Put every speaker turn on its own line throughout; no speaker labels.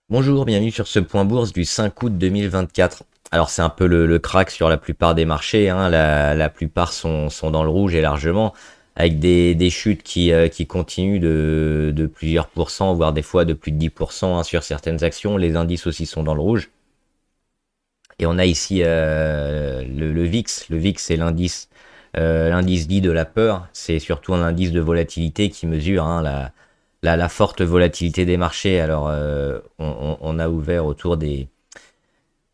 Bonjour, bienvenue sur ce point bourse du 5 août 2024. Alors c'est un peu le crack sur la plupart des marchés, hein. La plupart sont dans le rouge et largement, avec des chutes qui continuent de plusieurs pourcents, voire des fois de plus de 10% hein, sur certaines actions. Les indices aussi sont dans le rouge. Et on a ici le VIX. Le VIX, c'est l'indice dit de la peur. C'est surtout un indice de volatilité qui mesure hein, la forte volatilité des marchés. Alors, on a ouvert autour des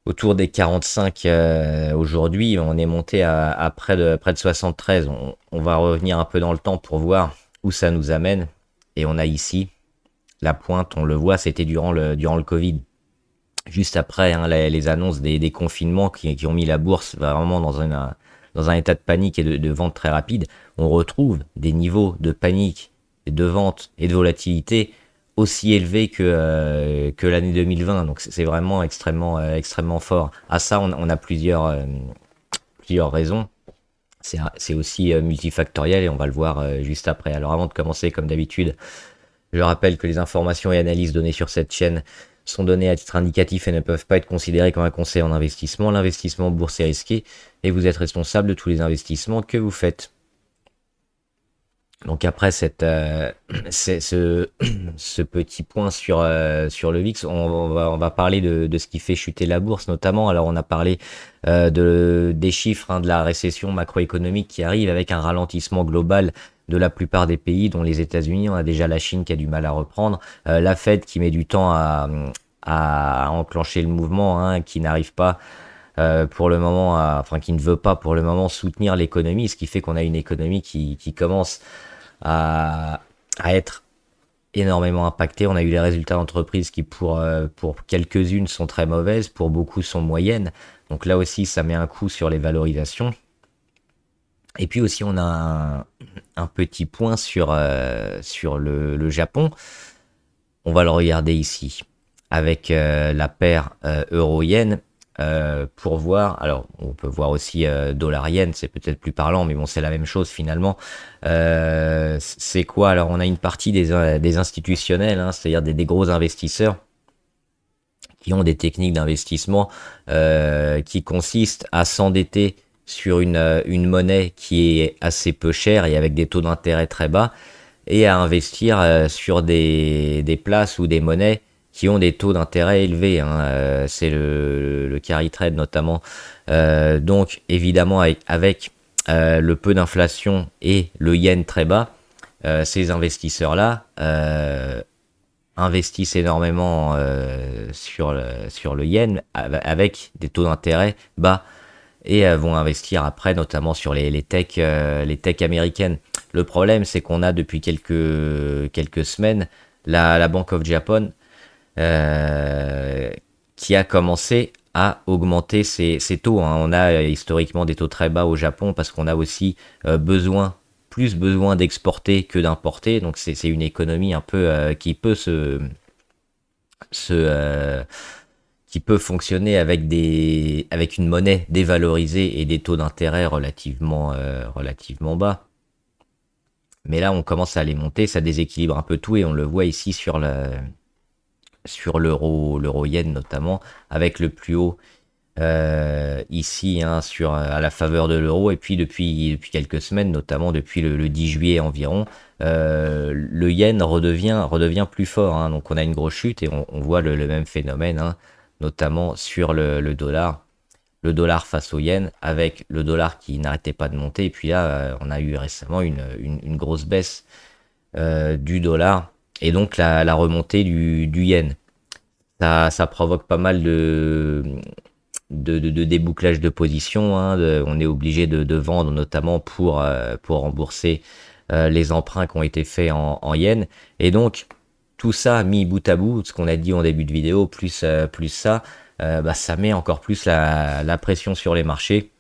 45 aujourd'hui. On est monté à près de 73. On va revenir un peu dans le temps pour voir où ça nous amène. Et on a ici la pointe, on le voit, c'était durant le Covid. Juste après hein, les annonces des confinements qui ont mis la bourse vraiment dans un état de panique et de vente très rapide, on retrouve des niveaux de panique, de vente et de volatilité aussi élevés que l'année 2020. Donc c'est vraiment extrêmement fort. À ça, on a plusieurs raisons. C'est aussi multifactoriel et on va le voir juste après. Alors avant de commencer, comme d'habitude, je rappelle que les informations et analyses données sur cette chaîne sont données à titre indicatif et ne peuvent pas être considérées comme un conseil en investissement. L'investissement en bourse est risqué et vous êtes responsable de tous les investissements que vous faites. Donc après ce petit point sur le VIX, on va parler de ce qui fait chuter la bourse notamment. Alors on a parlé des chiffres hein, de la récession macroéconomique qui arrive avec un ralentissement global de la plupart des pays, dont les États-Unis. On a déjà la Chine qui a du mal à reprendre, la Fed qui met du temps à enclencher le mouvement, hein, qui n'arrive pas pour le moment, enfin qui ne veut pas pour le moment soutenir l'économie, ce qui fait qu'on a une économie qui commence à, à être énormément impactée. On a eu les résultats d'entreprises qui pour quelques-unes sont très mauvaises, pour beaucoup sont moyennes. Donc là aussi, ça met un coup sur les valorisations. Et puis aussi, on a un petit point sur le Japon. On va le regarder ici avec la paire euro-yen pour voir. Alors, on peut voir aussi dollar-yen, c'est peut-être plus parlant, mais bon, c'est la même chose finalement. C'est quoi? Alors, on a une partie des institutionnels, hein, c'est-à-dire des gros investisseurs qui ont des techniques d'investissement qui consistent à s'endetter sur une monnaie qui est assez peu chère et avec des taux d'intérêt très bas et à investir sur des places ou des monnaies qui ont des taux d'intérêt élevés, hein. C'est le carry trade notamment. Donc évidemment avec le peu d'inflation et le yen très bas, ces investisseurs-là investissent énormément sur le yen avec des taux d'intérêt bas et vont investir après notamment sur les tech américaines. Le problème, c'est qu'on a depuis quelques semaines la Bank of Japan euh, qui a commencé à augmenter ses taux, hein. On a historiquement des taux très bas au Japon parce qu'on a aussi plus besoin d'exporter que d'importer. Donc c'est une économie un peu qui peut se qui peut fonctionner avec une monnaie dévalorisée et des taux d'intérêt relativement bas. Mais là, on commence à les monter, ça déséquilibre un peu tout et on le voit ici sur l'euro yen notamment, avec le plus haut ici hein, à la faveur de l'euro et puis depuis quelques semaines, notamment depuis le 10 juillet environ, le yen redevient plus fort, hein. Donc on a une grosse chute et on voit le même phénomène, hein, notamment sur le dollar. Le dollar face au yen, avec le dollar qui n'arrêtait pas de monter. Et puis là, on a eu récemment une grosse baisse du dollar et donc la remontée du yen. Ça provoque pas mal de débouclage de position, hein. On est obligé de vendre notamment pour rembourser les emprunts qui ont été faits en yens. Et donc, tout ça mis bout à bout, ce qu'on a dit en début de vidéo, plus ça, bah, ça met encore plus la pression sur les marchés.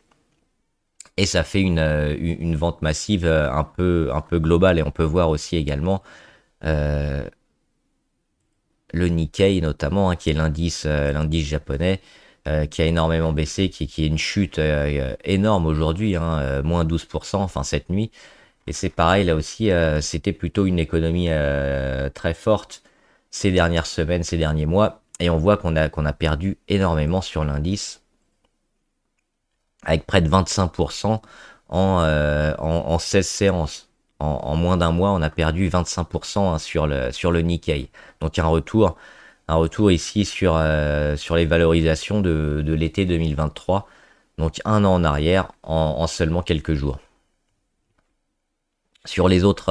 Et ça fait une vente massive un peu globale. Et on peut voir aussi également euh, le Nikkei notamment, hein, qui est l'indice japonais, qui a énormément baissé, qui est une chute énorme aujourd'hui, hein, moins 12%, enfin cette nuit. Et c'est pareil, là aussi, c'était plutôt une économie très forte ces dernières semaines, ces derniers mois. Et on voit qu'on a perdu énormément sur l'indice, avec près de 25% en 16 séances. En moins d'un mois, on a perdu 25% hein, sur le Nikkei. Donc un retour ici sur les valorisations de l'été 2023. Donc un an en arrière en seulement quelques jours. Sur les autres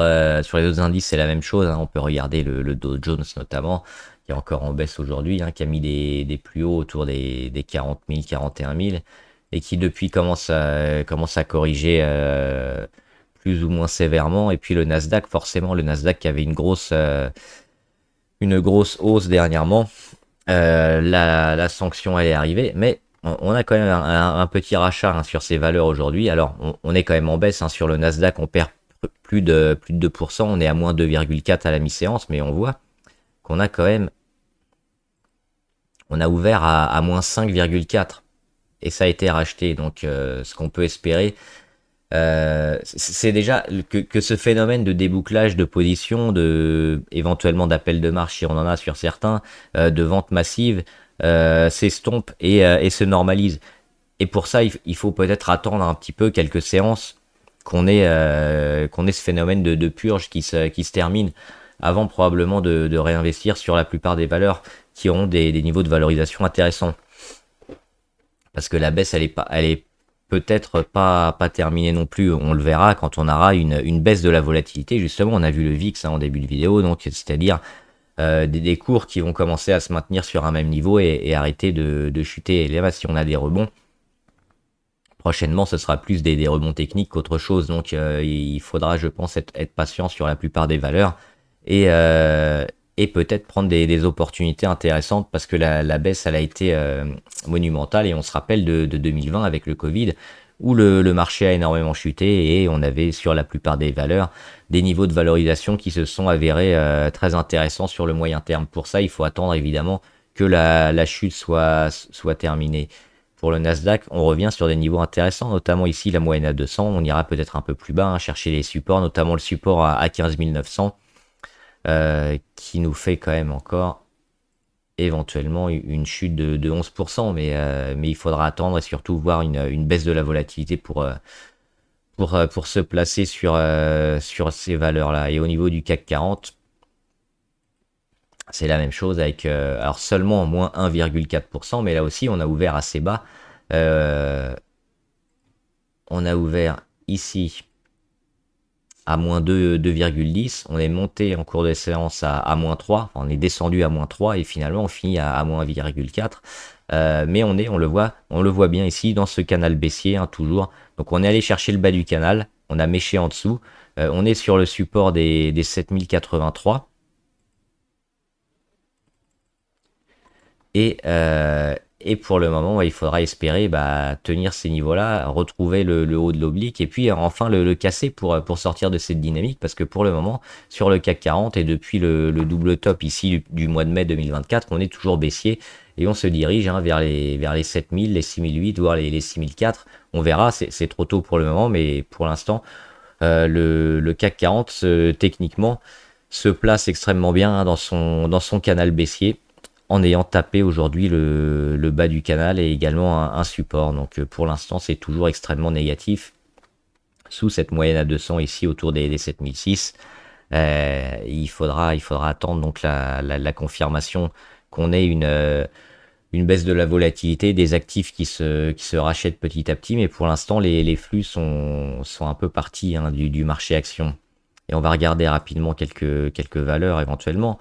indices, c'est la même chose, hein. On peut regarder le Dow Jones notamment, qui est encore en baisse aujourd'hui, hein, qui a mis des plus hauts autour des 40 000, 41 000, et qui depuis commence à corriger plus ou moins sévèrement. Et puis le Nasdaq, forcément, le Nasdaq qui avait une grosse hausse dernièrement. La sanction elle est arrivée, mais on a quand même un petit rachat hein, sur ces valeurs aujourd'hui. Alors on est quand même en baisse hein, sur le Nasdaq, on perd plus de 2%, on est à moins 2,4 à la mi-séance, mais on voit qu'on a quand même, on a ouvert à moins 5,4 et ça a été racheté. Donc ce qu'on peut espérer, c'est déjà que ce phénomène de débouclage de position, éventuellement d'appel de marche si on en a sur certains, de vente massive, s'estompe et se normalise. Et pour ça, il faut peut-être attendre un petit peu quelques séances qu'on ait ce phénomène de purge qui se termine avant probablement de réinvestir sur la plupart des valeurs qui auront des niveaux de valorisation intéressants. Parce que la baisse, elle est peut-être pas terminée non plus. On le verra quand on aura une baisse de la volatilité. Justement, on a vu le VIX hein, en début de vidéo, donc c'est-à-dire des cours qui vont commencer à se maintenir sur un même niveau et arrêter de chuter. Et là, si on a des rebonds, prochainement, ce sera plus des rebonds techniques qu'autre chose. Donc, il faudra, je pense, être patient sur la plupart des valeurs et peut-être prendre des opportunités intéressantes parce que la baisse, elle a été monumentale. Et on se rappelle de 2020 avec le Covid où le marché a énormément chuté et on avait sur la plupart des valeurs des niveaux de valorisation qui se sont avérés très intéressants sur le moyen terme. Pour ça, il faut attendre évidemment que la chute soit terminée. Pour le Nasdaq, on revient sur des niveaux intéressants, notamment ici la moyenne à 200. On ira peut-être un peu plus bas, hein, chercher les supports, notamment le support à 15 900, qui nous fait quand même encore éventuellement une chute de 11%, mais il faudra attendre et surtout voir une baisse de la volatilité pour se placer sur ces valeurs-là. Et au niveau du CAC 40, c'est la même chose avec alors seulement moins 1,4%, mais là aussi on a ouvert assez bas. Euh, on a ouvert ici à moins 2,10. On est monté en cours de séance à moins 3. Enfin, on est descendu à moins 3 et finalement on finit à moins 1,4. Mais on le voit bien ici dans ce canal baissier, hein, toujours. Donc on est allé chercher le bas du canal, on a méché en dessous. On est sur le support des 7083. Et pour le moment, il faudra espérer tenir ces niveaux-là, retrouver le haut de l'oblique et puis enfin le casser pour sortir de cette dynamique. Parce que pour le moment, sur le CAC 40 et depuis le double top ici du mois de mai 2024, on est toujours baissier et on se dirige hein, vers les 7000, les 6008, voire les 6004. On verra, c'est trop tôt pour le moment, mais pour l'instant, le CAC 40, techniquement, se place extrêmement bien hein, dans son canal baissier en ayant tapé aujourd'hui le bas du canal et également un support. Donc pour l'instant, c'est toujours extrêmement négatif. Sous cette moyenne à 200 ici autour des 7006, il faudra attendre donc la confirmation qu'on ait une baisse de la volatilité, des actifs qui se rachètent petit à petit, mais pour l'instant, les flux sont un peu partis hein, du marché action. Et on va regarder rapidement quelques valeurs éventuellement.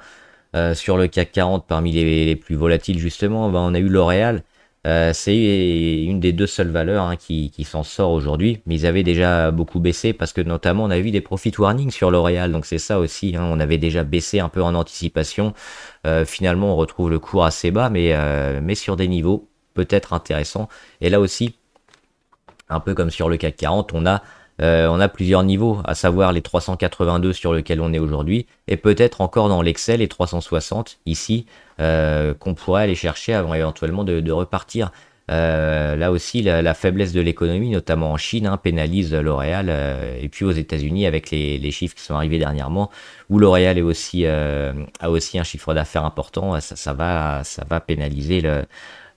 Sur le CAC 40, parmi les plus volatiles, justement, on a eu L'Oréal. C'est une des deux seules valeurs hein, qui s'en sort aujourd'hui, mais ils avaient déjà beaucoup baissé parce que notamment on a vu des profit warnings sur L'Oréal, donc c'est ça aussi, hein, on avait déjà baissé un peu en anticipation. Finalement, on retrouve le cours assez bas, mais sur des niveaux peut-être intéressants. Et là aussi, un peu comme sur le CAC 40, on a plusieurs niveaux, à savoir les 382 sur lesquels on est aujourd'hui, et peut-être encore dans l'Excel les 360 ici, qu'on pourrait aller chercher avant éventuellement de repartir. Là aussi, la faiblesse de l'économie, notamment en Chine, hein, pénalise L'Oréal, et puis aux États-Unis avec les chiffres qui sont arrivés dernièrement, où L'Oréal a aussi un chiffre d'affaires important, ça va pénaliser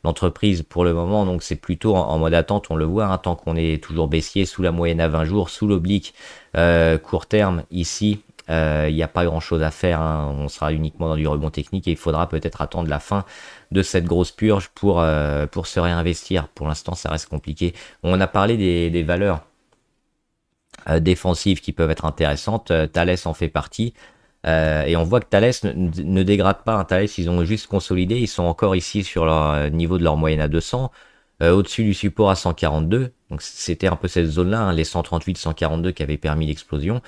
l'entreprise pour le moment. Donc c'est plutôt en mode attente, on le voit, hein, tant qu'on est toujours baissier, sous la moyenne à 20 jours, sous l'oblique court terme ici. Il n'y a pas grand chose à faire, hein. On sera uniquement dans du rebond technique et il faudra peut-être attendre la fin de cette grosse purge pour se réinvestir. Pour l'instant, ça reste compliqué. On a parlé des valeurs défensives qui peuvent être intéressantes. Thales en fait partie. Et on voit que Thales ne dégrade pas, hein. Thales, ils ont juste consolidé. Ils sont encore ici sur leur niveau de leur moyenne à 200. Au-dessus du support à 142. Donc c'était un peu cette zone-là, hein, les 138, 142 qui avaient permis l'explosion.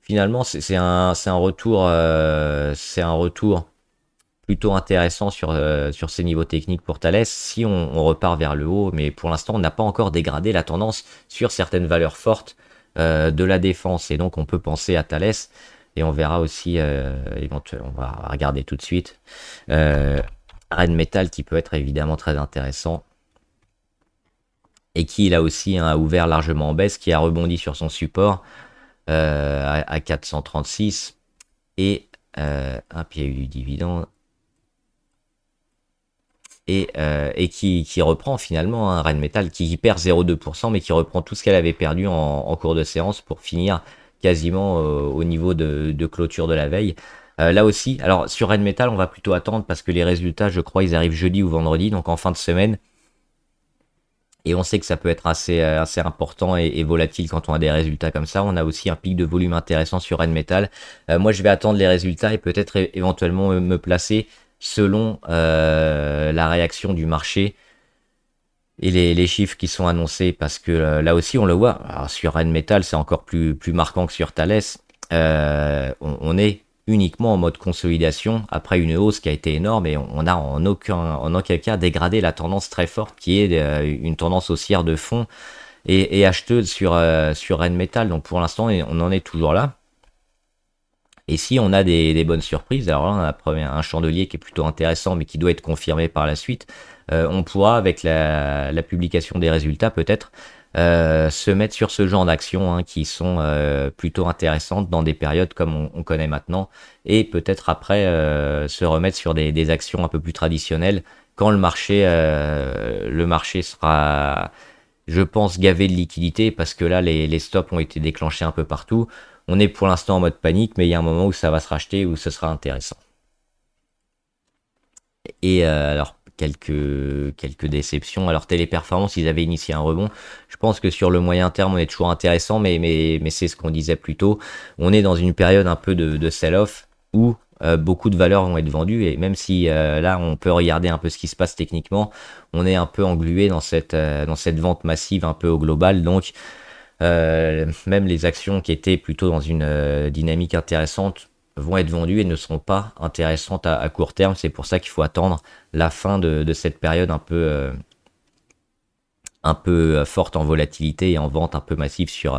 Finalement, c'est un retour plutôt intéressant sur ces niveaux techniques pour Thales si on repart vers le haut. Mais pour l'instant, on n'a pas encore dégradé la tendance sur certaines valeurs fortes de la défense. Et donc, on peut penser à Thales. Et on verra aussi, éventuellement, on va regarder tout de suite, Rheinmetall qui peut être évidemment très intéressant. Et qui, là aussi, hein, a ouvert largement en baisse, qui a rebondi sur son support. À 436 et puis il y a eu du dividende et qui reprend finalement un Rheinmetall qui perd 0,2% mais qui reprend tout ce qu'elle avait perdu en cours de séance pour finir quasiment au niveau de clôture de la veille. Là aussi, alors sur Rheinmetall on va plutôt attendre parce que les résultats je crois ils arrivent jeudi ou vendredi, donc en fin de semaine. Et on sait que ça peut être assez important et volatile quand on a des résultats comme ça. On a aussi un pic de volume intéressant sur Rheinmetall. Moi, je vais attendre les résultats et peut-être éventuellement me placer selon la réaction du marché et les chiffres qui sont annoncés. Parce que là aussi, on le voit. Alors, sur Rheinmetall, c'est encore plus marquant que sur Thales. On est uniquement en mode consolidation après une hausse qui a été énorme et on a en aucun cas dégradé la tendance très forte qui est une tendance haussière de fond et acheteuse sur Rheinmetall. Donc pour l'instant on en est toujours là. Et si on a des bonnes surprises, alors là on a un chandelier qui est plutôt intéressant mais qui doit être confirmé par la suite, on pourra avec la publication des résultats peut-être se mettre sur ce genre d'actions, hein, qui sont plutôt intéressantes dans des périodes comme on connaît maintenant et peut-être après se remettre sur des actions un peu plus traditionnelles quand le marché sera, je pense, gavé de liquidités parce que là les stops ont été déclenchés un peu partout. On est pour l'instant en mode panique mais il y a un moment où ça va se racheter où ce sera intéressant. Et alors quelques déceptions. Alors Téléperformance, ils avaient initié un rebond. Je pense que sur le moyen terme, on est toujours intéressant, mais c'est ce qu'on disait plus tôt. On est dans une période un peu de sell-off où beaucoup de valeurs vont être vendues et même si là on peut regarder un peu ce qui se passe techniquement, on est un peu englué dans cette vente massive un peu au global. Donc même les actions qui étaient plutôt dans une dynamique intéressante vont être vendues et ne seront pas intéressantes à court terme. C'est pour ça qu'il faut attendre la fin de cette période un peu forte en volatilité et en vente un peu massive sur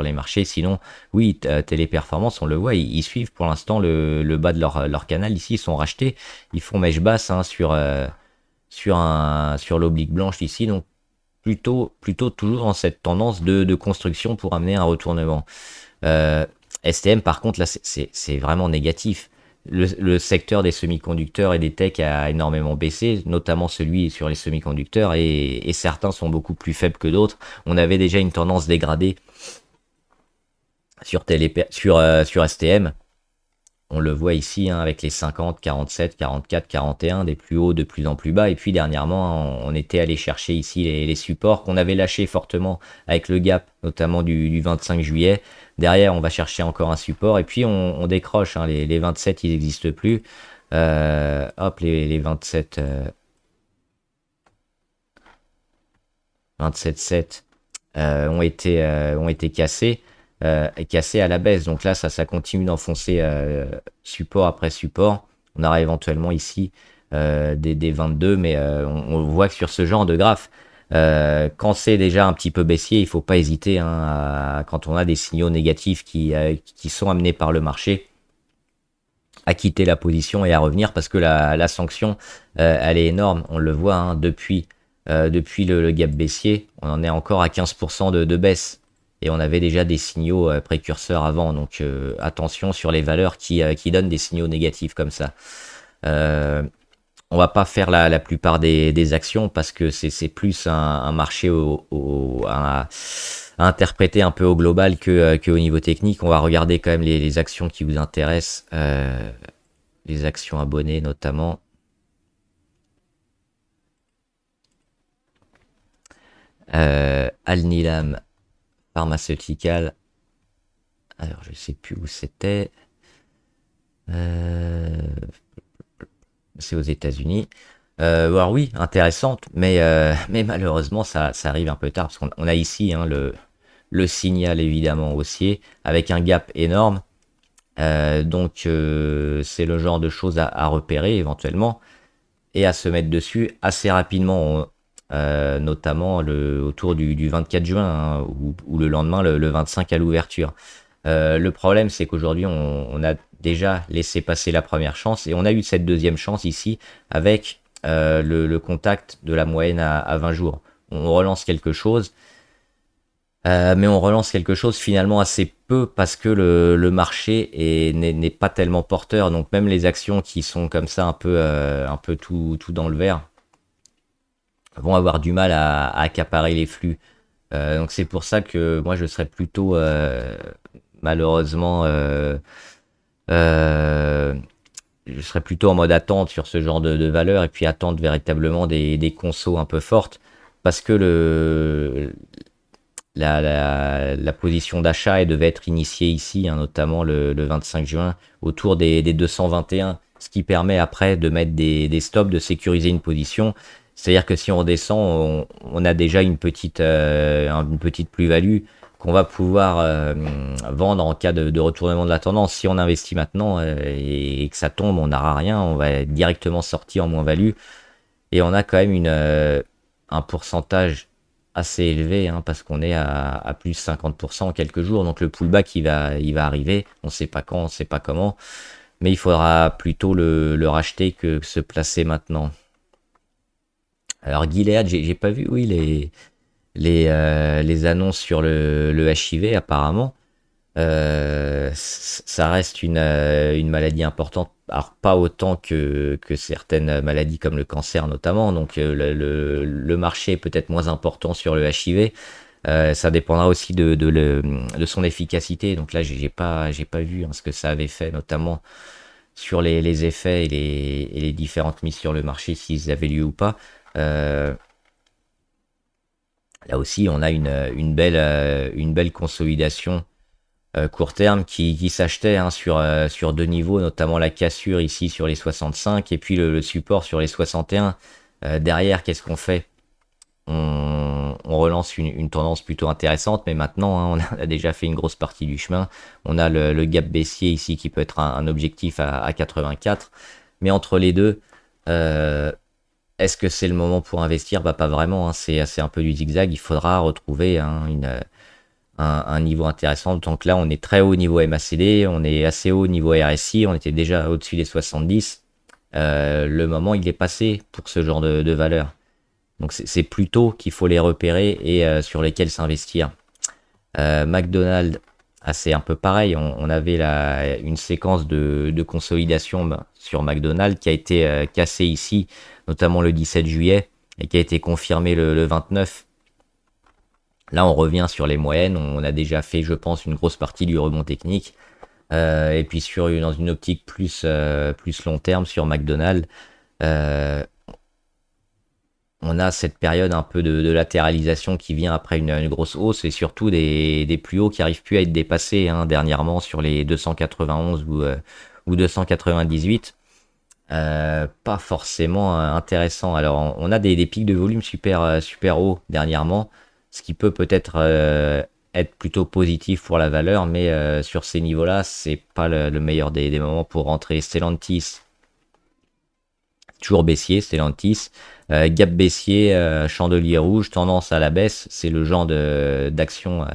les marchés. Sinon, oui, Téléperformance, on le voit, ils suivent pour l'instant le bas de leur canal. Ici, ils sont rachetés. Ils font mèche basse, hein, sur l'oblique blanche ici. Donc, plutôt toujours dans cette tendance de construction pour amener un retournement. STM, par contre, là, c'est vraiment négatif. Le secteur des semi-conducteurs et des techs a énormément baissé, notamment celui sur les semi-conducteurs, et certains sont beaucoup plus faibles que d'autres. On avait déjà une tendance dégradée sur STM. On le voit ici, hein, avec les 50, 47, 44, 41, des plus hauts de plus en plus bas. Et puis dernièrement, on était allé chercher ici les supports qu'on avait lâchés fortement avec le gap, notamment du 25 juillet. Derrière, on va chercher encore un support. Et puis on décroche, hein, les 27, ils n'existent plus. Hop, les 27... 27,7 ont été cassés. Cassé à la baisse. Donc là, ça continue d'enfoncer support après support. On aura éventuellement ici des 22, mais on voit que sur ce genre de graphe, quand c'est déjà un petit peu baissier, il faut pas hésiter, hein, quand on a des signaux négatifs qui sont amenés par le marché, à quitter la position et à revenir parce que la sanction, elle est énorme. On le voit, hein, depuis Depuis le gap baissier, on en est encore à 15% de baisse. Et on avait déjà des signaux précurseurs avant. Donc attention sur les valeurs qui donnent des signaux négatifs comme ça. On va pas faire la plupart des actions parce que c'est plus un marché à interpréter un peu au global que au niveau technique. On va regarder quand même les actions qui vous intéressent, les actions abonnées notamment. Alnilam Pharmaceutical. Alors je sais plus où c'était. Euh, c'est aux États-Unis. Alors oui, intéressante, mais malheureusement ça arrive un peu tard parce qu'on a ici hein, le signal évidemment haussier avec un gap énorme. Donc c'est le genre de choses à repérer éventuellement et à se mettre dessus assez rapidement, notamment autour du 24 juin hein, ou le lendemain, le 25 à l'ouverture. Le problème, c'est qu'aujourd'hui, on a déjà laissé passer la première chance et on a eu cette deuxième chance ici avec le contact de la moyenne à 20 jours. On relance quelque chose, mais on relance quelque chose finalement assez peu parce que le marché n'est pas tellement porteur. Donc même les actions qui sont comme ça un peu tout dans le vert vont avoir du mal à accaparer les flux. Donc c'est pour ça que moi je serais plutôt malheureusement euh, je serais plutôt en mode attente sur ce genre de valeur et puis attendre véritablement des consos un peu fortes parce que la position d'achat elle devait être initiée ici, hein, notamment le 25 juin, autour des 221, ce qui permet après de mettre des stops, de sécuriser une position. C'est-à-dire que si on redescend, on a déjà une petite plus-value qu'on va pouvoir vendre en cas de retournement de la tendance. Si on investit maintenant et que ça tombe, on n'aura rien, on va directement sortir en moins-value. Et on a quand même un pourcentage assez élevé, hein, parce qu'on est à plus de 50% en quelques jours. Donc le pullback, il va arriver. On ne sait pas quand, on ne sait pas comment. Mais il faudra plutôt le racheter que se placer maintenant. Alors Gilead, j'ai pas vu, oui, les annonces sur le HIV apparemment. Ça reste une maladie importante. Alors pas autant que certaines maladies comme le cancer notamment. Donc le marché est peut-être moins important sur le HIV. Ça dépendra aussi de son efficacité. Donc là, j'ai pas vu hein, ce que ça avait fait, notamment sur les effets et les différentes mises sur le marché, s'ils avaient lieu ou pas. Euh, Là aussi, on a une belle consolidation court terme qui s'achetait hein, sur deux niveaux, notamment la cassure ici sur les 65 et puis le support sur les 61. Derrière, qu'est-ce qu'on fait? On relance une tendance plutôt intéressante, mais maintenant, hein, on a déjà fait une grosse partie du chemin. On a le gap baissier ici qui peut être un objectif à 84. Mais entre les deux, euh, est-ce que c'est le moment pour investir? Bah pas vraiment, hein, c'est un peu du zigzag. Il faudra retrouver hein, un niveau intéressant. Donc là, on est très haut niveau MACD, on est assez haut niveau RSI, on était déjà au-dessus des 70. Le moment, il est passé pour ce genre de valeur. Donc c'est plutôt qu'il faut les repérer et sur lesquels s'investir. McDonald's, ah, c'est un peu pareil. On avait une séquence de consolidation sur McDonald's qui a été cassée ici, notamment le 17 juillet, et qui a été confirmée le 29. Là, on revient sur les moyennes. On a déjà fait, je pense, une grosse partie du rebond technique. Et puis dans une optique plus long terme sur McDonald's, euh, on a cette période un peu de latéralisation qui vient après une grosse hausse et surtout des plus hauts qui n'arrivent plus à être dépassés hein, dernièrement sur les 291 ou 298. Pas forcément intéressant. Alors on a des pics de volume super hauts dernièrement, ce qui peut peut-être être plutôt positif pour la valeur, mais sur ces niveaux-là, c'est pas le meilleur des moments pour rentrer. Stellantis, toujours baissier, Stellantis. Gap baissier, chandelier rouge, tendance à la baisse, c'est le genre d'action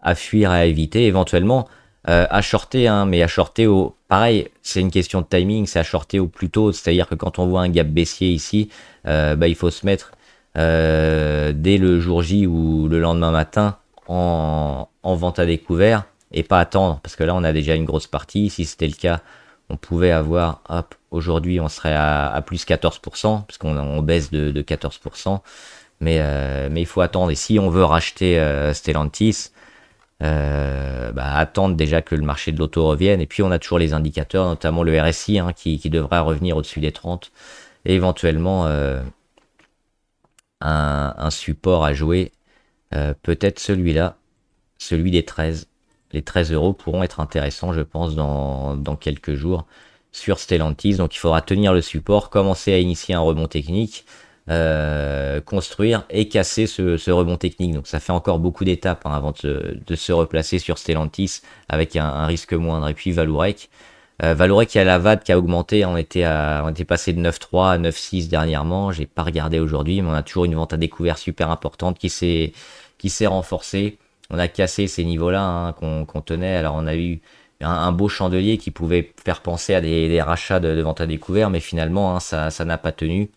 à fuir, à éviter, éventuellement à shorter, hein, mais à shorter pareil, c'est une question de timing, c'est à shorter au plus tôt, c'est-à-dire que quand on voit un gap baissier ici, bah, il faut se mettre dès le jour J ou le lendemain matin en vente à découvert et pas attendre parce que là on a déjà une grosse partie. Si c'était le cas, on pouvait avoir, hop, aujourd'hui on serait à plus 14% puisqu'on baisse de 14%. Mais il faut attendre. Et si on veut racheter Stellantis, attendre déjà que le marché de l'auto revienne. Et puis on a toujours les indicateurs, notamment le RSI qui devrait revenir au-dessus des 30. Et éventuellement un support à jouer, peut-être celui-là, celui des 13. Les 13 euros pourront être intéressants, je pense, dans quelques jours sur Stellantis. Donc il faudra tenir le support, commencer à initier un rebond technique, construire et casser ce rebond technique. Donc ça fait encore beaucoup d'étapes avant de se replacer sur Stellantis avec un risque moindre. Et puis Vallourec. Vallourec, il y a la VAD qui a augmenté. On était passé de 9,3 à 9,6 dernièrement. J'ai pas regardé aujourd'hui, mais on a toujours une vente à découvert super importante qui s'est renforcée. On a cassé ces niveaux-là qu'on tenait. Alors on a eu un beau chandelier qui pouvait faire penser à des rachats de vente à découvert, mais finalement ça n'a pas tenu.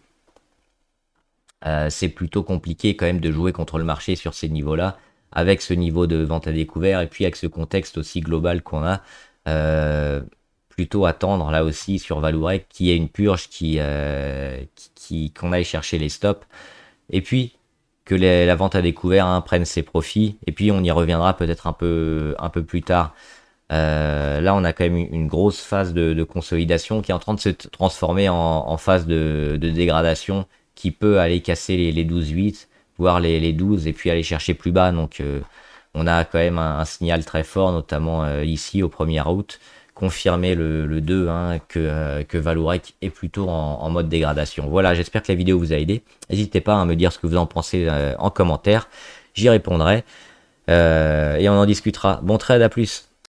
C'est plutôt compliqué quand même de jouer contre le marché sur ces niveaux-là, avec ce niveau de vente à découvert et puis avec ce contexte aussi global qu'on a. Plutôt attendre là aussi sur Vallourec qu'il y ait une purge qu'on aille chercher les stops. Et puis que la vente à découvert prenne ses profits. Et puis on y reviendra peut-être un peu plus tard. Là, on a quand même une grosse phase de consolidation qui est en train de se transformer en phase de dégradation qui peut aller casser les 12,8, voire les 12 et puis aller chercher plus bas. Donc on a quand même un signal très fort, notamment ici au 1er août, confirmer le 2 que Vallourec est plutôt en mode dégradation. Voilà, j'espère que la vidéo vous a aidé. N'hésitez pas à me dire ce que vous en pensez en commentaire. J'y répondrai et on en discutera. Bon trade, à plus.